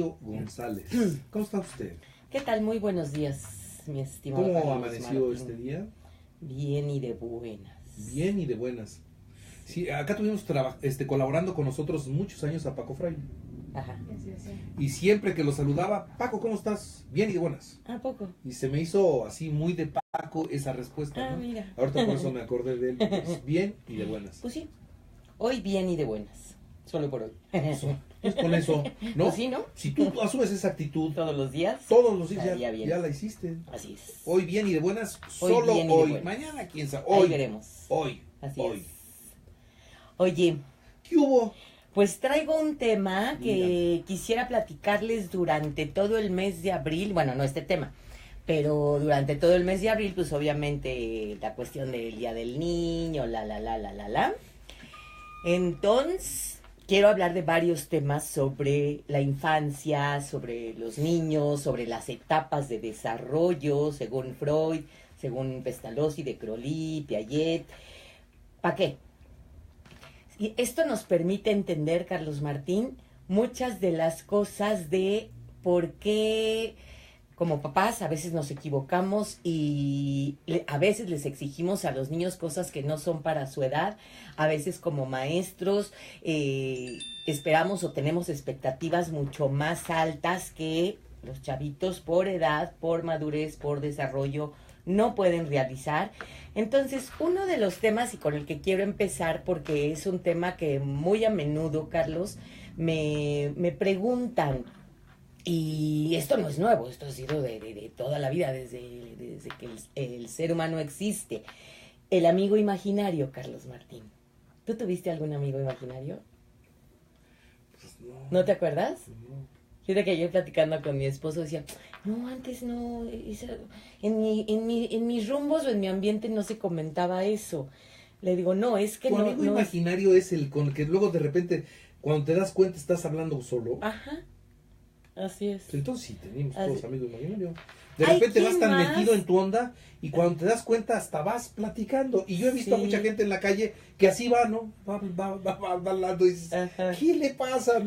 González. ¿Cómo está usted? ¿Qué tal? Muy buenos días, mi estimado ¿Cómo Carlos amaneció Martín. este día? Bien y de buenas. Bien y de buenas. Sí, acá tuvimos colaborando con nosotros muchos años a Paco Fraile. Ajá. Y siempre que lo saludaba, Paco, ¿cómo estás? Bien y de buenas. ¿A poco? Y se me hizo así muy de Paco esa respuesta, Ah, ¿no? mira. Ahorita por eso me acordé de él. Pues, bien y de buenas. Pues sí. Hoy bien y de buenas. Solo por hoy. Eso. Es con eso, ¿no? Pues sí, ¿no? Si tú asumes esa actitud Todos los días. todos los días, Estaría bien. ya la hiciste. Así es. Hoy bien y de buenas, Hoy solo bien y de hoy. buenas. Mañana, quién sabe. Ahí Hoy. veremos. Hoy. Así hoy. es. Oye, ¿Qué hubo? pues traigo un tema que quisiera platicarles durante todo el mes de abril. Bueno, no este tema, pero durante todo el mes de abril, pues obviamente la cuestión del Día del Niño, la. Entonces, quiero hablar de varios temas sobre la infancia, sobre los niños, sobre las etapas de desarrollo, según Freud, según Pestalozzi, de Crowley, Piaget. ¿Para qué? Y esto nos permite entender, Carlos Martín, muchas de las cosas de por qué como papás a veces nos equivocamos y a veces les exigimos a los niños cosas que no son para su edad. A veces como maestros esperamos o tenemos expectativas mucho más altas que los chavitos por edad, por madurez, por desarrollo no pueden realizar. Entonces, uno de los temas y con el que quiero empezar, porque es un tema que muy a menudo, Carlos, me preguntan, y esto no es nuevo, esto ha sido de toda la vida, desde que el ser humano existe. El amigo imaginario, Carlos Martín. ¿Tú tuviste algún amigo imaginario? Pues ¿No te acuerdas? No. Fíjate que yo platicando con mi esposo decía, no, antes no, en mis rumbos o en mi ambiente no se comentaba eso. Le digo, no, es que Tu no. amigo no imaginario es el con el que luego de repente, cuando te das cuenta, estás hablando solo. Ajá, así es. Entonces sí, tenemos Así. todos amigos imaginarios. De Ay, repente vas ¿quién tan más? metido en tu onda y cuando te das cuenta hasta vas platicando. Y yo he visto a Sí. mucha gente en la calle que así va, ¿no? Va hablando y dices, Ajá. ¿qué le pasa? ¿No?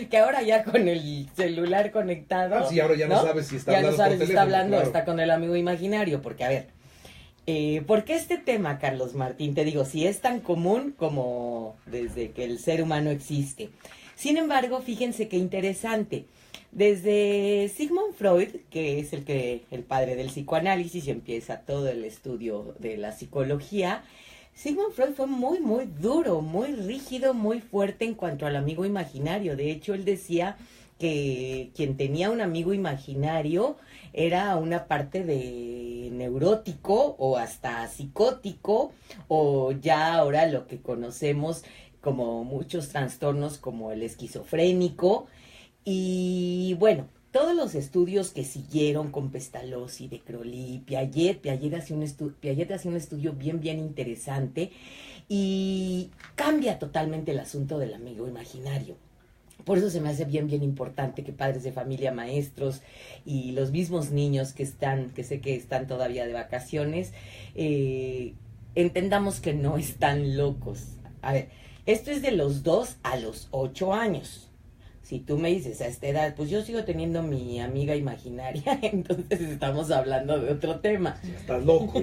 Que ahora ya con el celular conectado. Ah, sí, ahora ya no sabes si está ya hablando no sabes por si está teléfono, hablando o claro. está con el amigo imaginario. Porque, a ver, ¿por qué este tema, Carlos Martín? Te digo, si es tan común como desde que el ser humano existe. Sin embargo, fíjense qué interesante. Desde Sigmund Freud, que es el padre del psicoanálisis y empieza todo el estudio de la psicología, Sigmund Freud fue muy, muy duro, muy rígido, muy fuerte en cuanto al amigo imaginario. De hecho, él decía que quien tenía un amigo imaginario era una parte de neurótico o hasta psicótico, o ya ahora lo que conocemos como muchos trastornos como el esquizofrénico. Y bueno, todos los estudios que siguieron con Pestalozzi, de Crowley, Piaget hacía un estudio bien, bien interesante y cambia totalmente el asunto del amigo imaginario. Por eso se me hace bien, bien importante que padres de familia, maestros y los mismos niños que sé que están todavía de vacaciones, entendamos que no están locos. A ver, esto es de los 2 a los 8 años. Si tú me dices a esta edad, pues yo sigo teniendo mi amiga imaginaria, entonces estamos hablando de otro tema. Ya estás loco,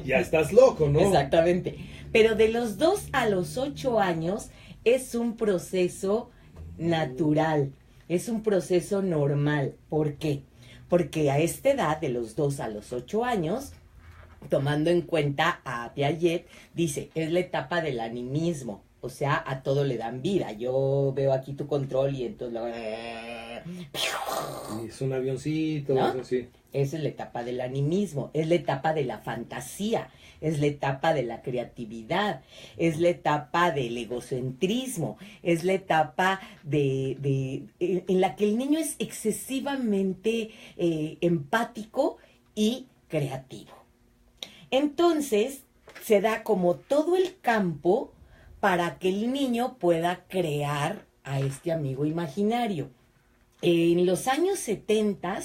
ya estás loco, ¿no? Exactamente. Pero de los 2 a los 8 años es un proceso natural, es un proceso normal. ¿Por qué? Porque a esta edad, de los 2 a los 8 años, tomando en cuenta a Piaget, dice, es la etapa del animismo. O sea, a todo le dan vida. Yo veo aquí tu control y entonces Es un avioncito, ¿no? eso sí. Esa es la etapa del animismo, es la etapa de la fantasía, es la etapa de la creatividad, es la etapa del egocentrismo, es la etapa en la que el niño es excesivamente empático y creativo. Entonces, se da como todo el campo para que el niño pueda crear a este amigo imaginario. En los años 70,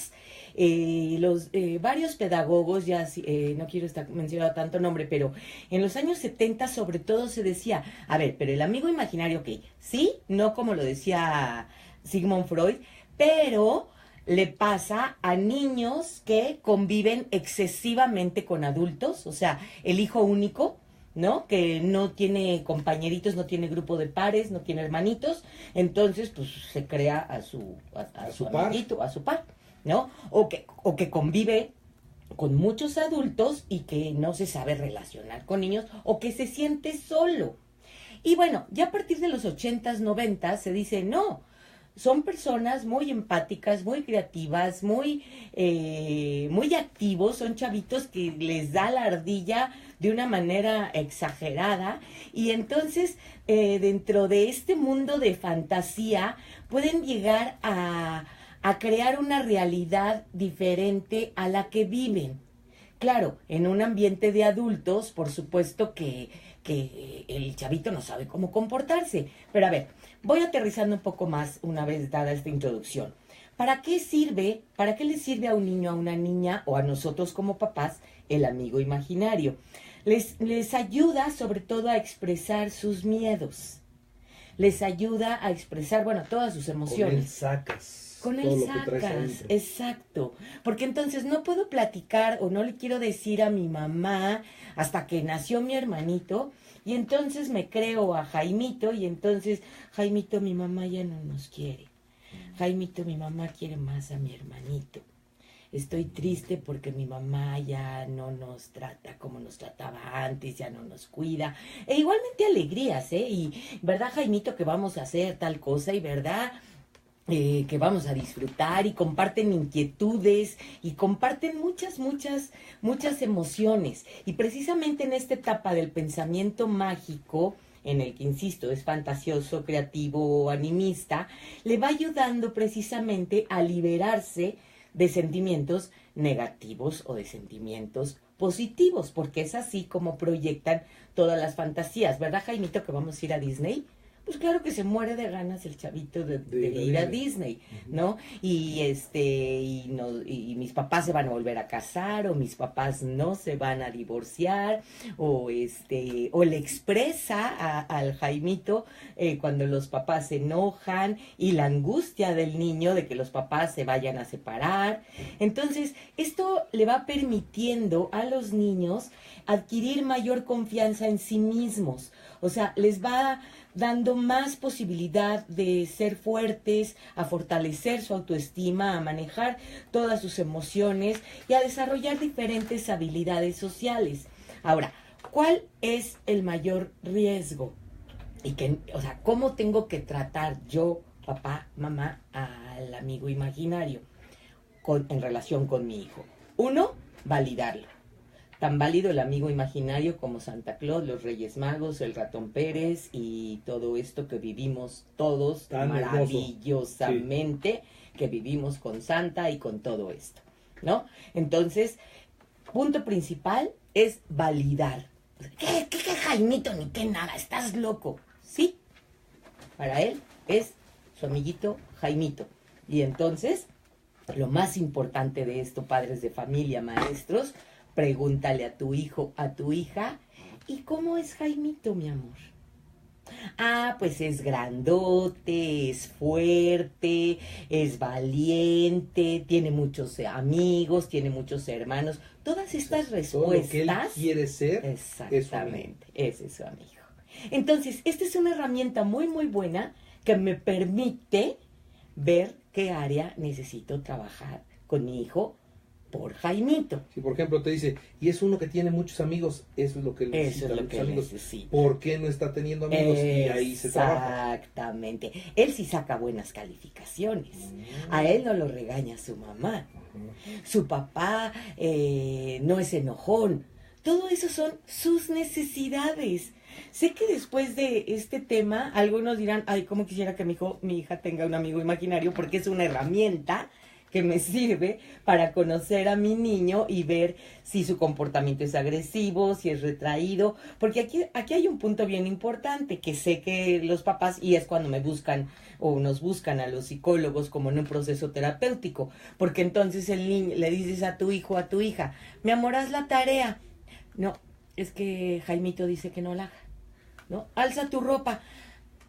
varios pedagogos, ya no quiero mencionar tanto nombre, pero en los años 70 sobre todo se decía, a ver, pero el amigo imaginario, ok, sí, no como lo decía Sigmund Freud, pero le pasa a niños que conviven excesivamente con adultos, o sea, el hijo único, ¿no? Que no tiene compañeritos, no tiene grupo de pares, no tiene hermanitos, entonces pues se crea a su amiguito, a su par, ¿no? O que convive con muchos adultos y que no se sabe relacionar con niños o que se siente solo. Y bueno, ya a partir de los 80s, 90s se dice, no, son personas muy empáticas, muy creativas, muy activos, son chavitos que les da la ardilla de una manera exagerada y entonces dentro de este mundo de fantasía pueden llegar a crear una realidad diferente a la que viven. Claro, en un ambiente de adultos, por supuesto que el chavito no sabe cómo comportarse. Pero a ver, voy aterrizando un poco más una vez dada esta introducción. ¿Para qué sirve, para qué le sirve a un niño, a una niña o a nosotros como papás el amigo imaginario? Les ayuda sobre todo a expresar sus miedos. Les ayuda a expresar, bueno, todas sus emociones. Con él sacas. Con él sacas, exacto. Porque entonces no puedo platicar o no le quiero decir a mi mamá hasta que nació mi hermanito y entonces me creo a Jaimito y entonces, Jaimito, mi mamá ya no nos quiere. Jaimito, mi mamá quiere más a mi hermanito. Estoy triste porque mi mamá ya no nos trata como nos trataba antes, ya no nos cuida. E igualmente alegrías, ¿eh? Y, ¿verdad, Jaimito, que vamos a hacer tal cosa? Y, ¿verdad? Que vamos a disfrutar y comparten inquietudes y comparten muchas emociones. Y precisamente en esta etapa del pensamiento mágico, en el que, insisto, es fantasioso, creativo, animista, le va ayudando precisamente a liberarse de sentimientos negativos o de sentimientos positivos, porque es así como proyectan todas las fantasías. ¿Verdad, Jaimito, que vamos a ir a Disney? Pues claro que se muere de ganas el chavito de ir a Disney, ¿no? Y y mis papás se van a volver a casar, o mis papás no se van a divorciar, o le expresa al Jaimito cuando los papás se enojan, y la angustia del niño de que los papás se vayan a separar. Entonces, esto le va permitiendo a los niños adquirir mayor confianza en sí mismos. O sea, les va dando más posibilidad de ser fuertes, a fortalecer su autoestima, a manejar todas sus emociones y a desarrollar diferentes habilidades sociales. Ahora, ¿cuál es el mayor riesgo? ¿Cómo tengo que tratar yo, papá, mamá, al amigo imaginario en relación con mi hijo? 1, validarlo. Tan válido el amigo imaginario como Santa Claus, los Reyes Magos, el Ratón Pérez y todo esto que vivimos todos tan maravillosamente, sí, que vivimos con Santa y con todo esto, ¿no? Entonces, punto principal es validar. ¿Qué Jaimito ni qué nada? ¿Estás loco? Sí, para él es su amiguito Jaimito. Y entonces, lo más importante de esto, padres de familia, maestros, pregúntale a tu hijo, a tu hija, ¿y cómo es Jaimito, mi amor? Ah, pues es grandote, es fuerte, es valiente, tiene muchos amigos, tiene muchos hermanos. Todas estas respuestas... Todo lo que él quiere ser, exactamente, ese es su amigo. Entonces, esta es una herramienta muy, muy buena que me permite ver qué área necesito trabajar con mi hijo por Jaimito. Si por ejemplo te dice, y es uno que tiene muchos amigos, eso es lo que él necesita. Eso es lo que necesita. ¿Por qué no está teniendo amigos? Y ahí se trabaja. Exactamente. Él sí saca buenas calificaciones. A él no lo regaña su mamá. Su papá no es enojón. Todo eso son sus necesidades. Sé que después de este tema, algunos dirán, ay, cómo quisiera que mi hija tenga un amigo imaginario, porque es una herramienta que me sirve para conocer a mi niño y ver si su comportamiento es agresivo, si es retraído, porque aquí hay un punto bien importante, que sé que los papás, y es cuando me buscan o nos buscan a los psicólogos como en un proceso terapéutico, porque entonces el niño, le dices a tu hijo, a tu hija, mi amor, haz la tarea. No, es que Jaimito dice que no la haga, ¿no? Alza tu ropa.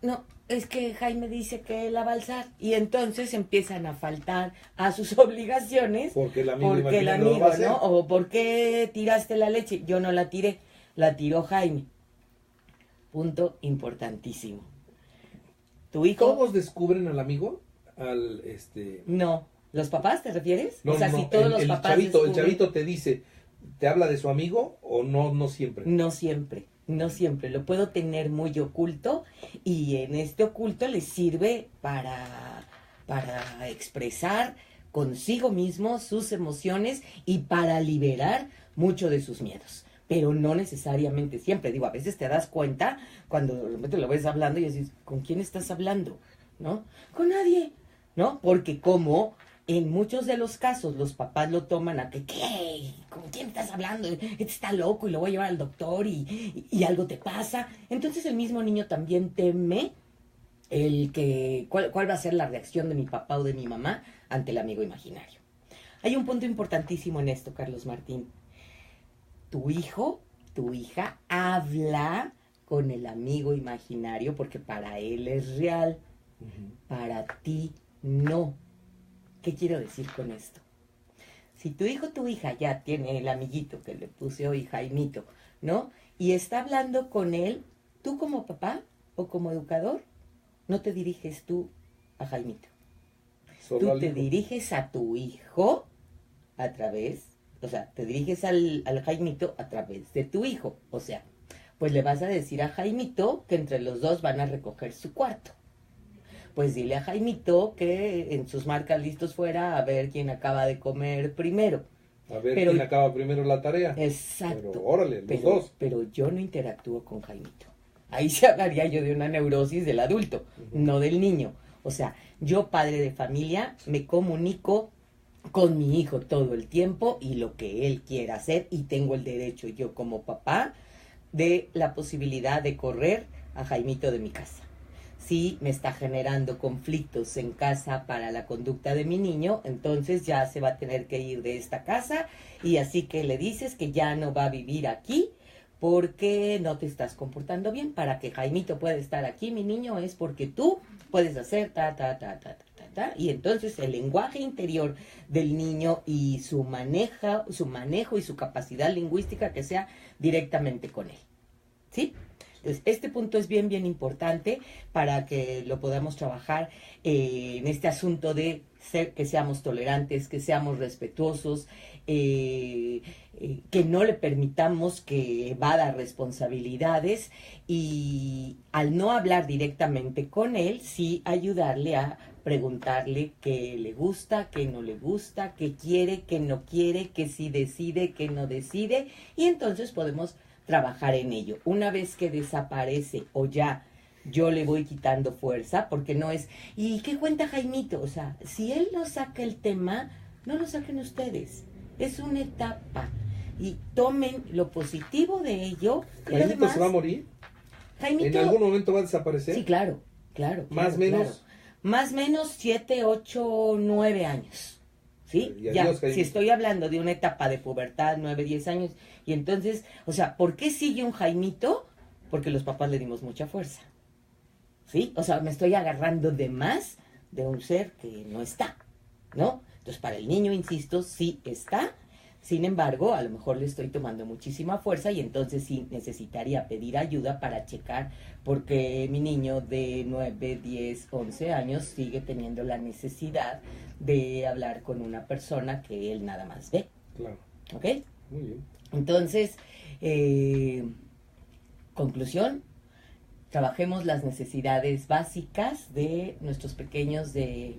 No, es que Jaime dice que la va a alzar. Y entonces empiezan a faltar a sus obligaciones. Porque el amigo, porque el imagínate, amigo, lo va a hacer. ¿no? O ¿por qué tiraste la leche? Yo no la tiré, la tiró Jaime. Punto importantísimo. Tu hijo... ¿Todos descubren al amigo? No. ¿Los papás te refieres? No, o sea, no, si todos los papás el chavito te dice, ¿te habla de su amigo o no, no siempre? No siempre, no siempre. Lo puedo tener muy oculto y en este oculto le sirve para expresar consigo mismo sus emociones y para liberar mucho de sus miedos. Pero no necesariamente siempre. Digo, a veces te das cuenta cuando lo ves hablando y dices, ¿con quién estás hablando? ¿No? Con nadie, ¿no? Porque como en muchos de los casos los papás lo toman a que, ¿qué? ¿Con quién estás hablando? Este está loco y lo voy a llevar al doctor y algo te pasa. Entonces el mismo niño también teme cuál va a ser la reacción de mi papá o de mi mamá ante el amigo imaginario. Hay un punto importantísimo en esto, Carlos Martín. Tu hijo, tu hija habla con el amigo imaginario porque para él es real, para ti no. ¿Qué quiero decir con esto? Si tu hijo o tu hija ya tiene el amiguito que le puse hoy Jaimito, ¿no? Y está hablando con él, tú como papá o como educador, no te diriges tú a Jaimito. Solo Tú te diriges a tu hijo a través, o sea, te diriges al Jaimito a través de tu hijo. O sea, pues le vas a decir a Jaimito que entre los dos van a recoger su cuarto. Pues dile a Jaimito que en sus marcas listos fuera a ver quién acaba de comer primero. A ver quién acaba primero la tarea. Exacto. Pero órale, los dos. Pero yo no interactúo con Jaimito. Ahí se hablaría yo de una neurosis del adulto, no del niño. O sea, yo, padre de familia, me comunico con mi hijo todo el tiempo y lo que él quiera hacer, y tengo el derecho yo como papá de la posibilidad de correr a Jaimito de mi casa. Si me está generando conflictos en casa para la conducta de mi niño, entonces ya se va a tener que ir de esta casa, y así que le dices que ya no va a vivir aquí porque no te estás comportando bien. Para que Jaimito pueda estar aquí, mi niño, es porque tú puedes hacer y entonces el lenguaje interior del niño y su manejo y su capacidad lingüística que sea directamente con él. ¿Sí? Entonces, este punto es bien, bien importante para que lo podamos trabajar en este asunto de que seamos tolerantes, que seamos respetuosos, que no le permitamos que evada responsabilidades, y al no hablar directamente con él, sí ayudarle a preguntarle qué le gusta, qué no le gusta, qué quiere, qué no quiere, qué sí decide, qué no decide, y entonces podemos trabajar en ello. Una vez que desaparece o ya yo le voy quitando fuerza, porque no es, ¿y qué cuenta Jaimito? O sea, si él no saca el tema, no lo saquen ustedes. Es una etapa. Y tomen lo positivo de ello. ¿Jaimito además, se va a morir? Jaimito, ¿En algún momento va a desaparecer? Sí, claro. ¿Más o menos? Claro. Más o menos 7, 8, 9 años. ¿Sí? Ya, adiós, si estoy hablando de una etapa de pubertad, 9, 10 años, y entonces, o sea, ¿por qué sigue un Jaimito? Porque los papás le dimos mucha fuerza. ¿Sí? O sea, me estoy agarrando de más de un ser que no está, ¿no? Entonces, para el niño, insisto, sí está. Sin embargo, a lo mejor le estoy tomando muchísima fuerza, y entonces sí necesitaría pedir ayuda para checar por qué mi niño de 9, 10, 11 años sigue teniendo la necesidad de hablar con una persona que él nada más ve. Claro. ¿Ok? Muy bien. Entonces, conclusión, trabajemos las necesidades básicas de nuestros pequeños el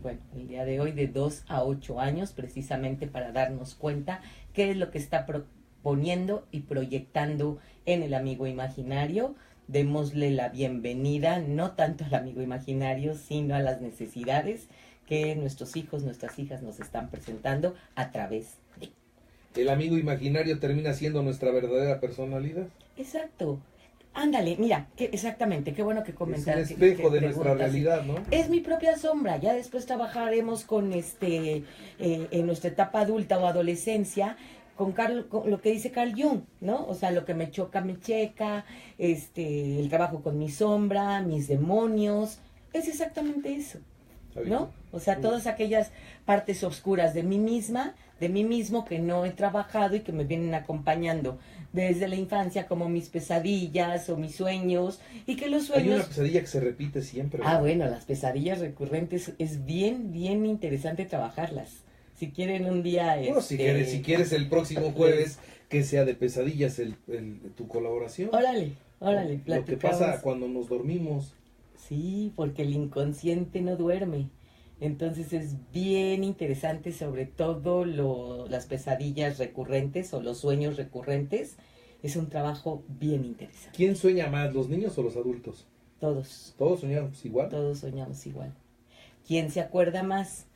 día de hoy de 2 a 8 años, precisamente para darnos cuenta qué es lo que está proponiendo y proyectando en el amigo imaginario. Démosle la bienvenida, no tanto al amigo imaginario, sino a las necesidades que nuestros hijos, nuestras hijas nos están presentando a través de. ¿El amigo imaginario termina siendo nuestra verdadera personalidad? Exacto. Ándale, mira, exactamente, qué bueno que comentaste. Es un espejo de nuestra realidad, ¿no? Es mi propia sombra. Ya después trabajaremos con en nuestra etapa adulta o adolescencia, con lo que dice Carl Jung, ¿no? O sea, lo que me choca, me checa, el trabajo con mi sombra, mis demonios. es exactamente eso, Está bien. ¿no? O sea, todas aquellas partes oscuras de mí misma, de mí mismo que no he trabajado y que me vienen acompañando desde la infancia, como mis pesadillas o mis sueños, y que los Hay una sueños... pesadilla que se repite siempre. Ah, bueno, las pesadillas recurrentes es bien, bien interesante trabajarlas. Si quieren un día... Bueno, si quieres el próximo jueves que sea de pesadillas tu colaboración. Órale, órale, Lo que platicamos. pasa cuando nos dormimos. Sí, porque el inconsciente no duerme. Entonces es bien interesante, sobre todo las pesadillas recurrentes o los sueños recurrentes. Es un trabajo bien interesante. ¿Quién sueña más, los niños o los adultos? Todos, Todos soñamos igual. todos soñamos igual. ¿Quién se acuerda más?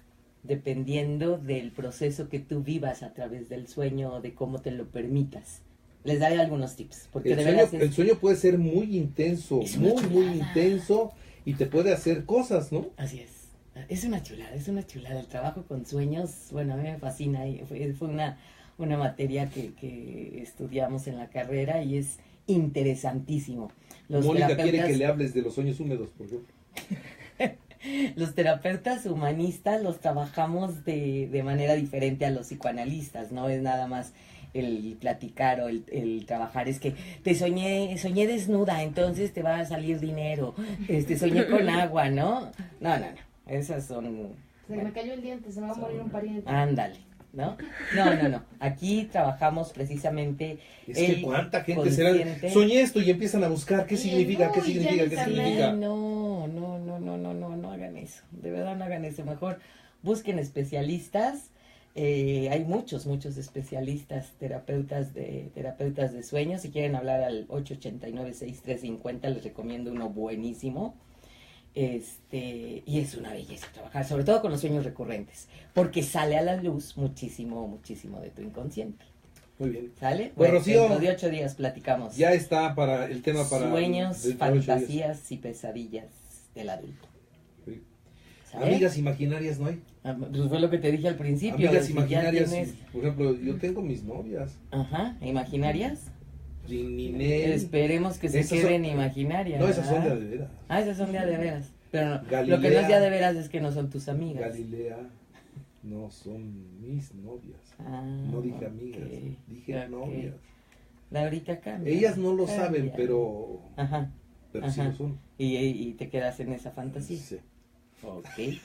Dependiendo del proceso que tú vivas a través del sueño o de cómo te lo permitas. Les daré algunos tips, porque El de sueño, veras es... el sueño puede ser muy intenso, Es una muy chulada. intenso, y te puede hacer cosas, ¿no? Así es. Es una chulada, es una chulada. El trabajo con sueños, bueno, a mí me fascina. Y fue una materia que estudiamos en la carrera y es interesantísimo. Los Mónica quiere terapeutas- que le hables de los sueños húmedos, por ejemplo. Los terapeutas humanistas los trabajamos de manera diferente a los psicoanalistas, no es nada más el platicar o el trabajar, es que soñé desnuda, entonces te va a salir dinero, soñé con agua, ¿no? No, esas son... Se me cayó el diente, se me va a morir un pariente. Ándale, ¿no? No, aquí trabajamos precisamente Es que cuánta gente será. consciente. Soñé esto y empiezan a buscar qué Y significa, no, qué y significa, ya qué ni saben. significa. Ay, no hagan eso, de verdad no hagan eso, mejor busquen especialistas, hay muchos especialistas, terapeutas de sueños, si quieren hablar al 889-6350, les recomiendo uno buenísimo, y es una belleza trabajar, sobre todo con los sueños recurrentes, porque sale a la luz muchísimo de tu inconsciente, Muy bien. ¿sale? Pues, Rocío, dentro de 8 días platicamos. Ya está para el tema para Sueños, dentro de 8 días. fantasías y pesadillas del adulto. Sí. ¿Sale? Amigas imaginarias no hay. Ah, pues fue lo que te dije al principio. Amigas de que ya imaginarias, tienes- por ejemplo, yo tengo mis novias. Ajá, imaginarias. Ninel. Esperemos que se Esas queden son- imaginarias. No, esas son de ¿verdad? de veras. Ah, esas son de a de veras. Pero no, lo que no Galilea. es de a de veras es que no son tus amigas. Galilea no son mis novias. Ah, No dije ok, amigas, dije ok. novias. Laurita cambia. Ellas no lo saben, cambia. pero Ajá, sí ajá. lo son. y te quedas en esa fantasía. Sí. Ok.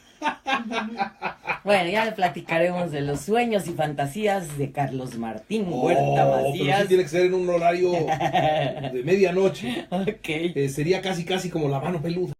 Bueno, ya platicaremos de los sueños y fantasías de Carlos Martín Huerta Pero Macías. sí tiene que ser en un horario de medianoche. Ok. Sería casi como la mano peluda.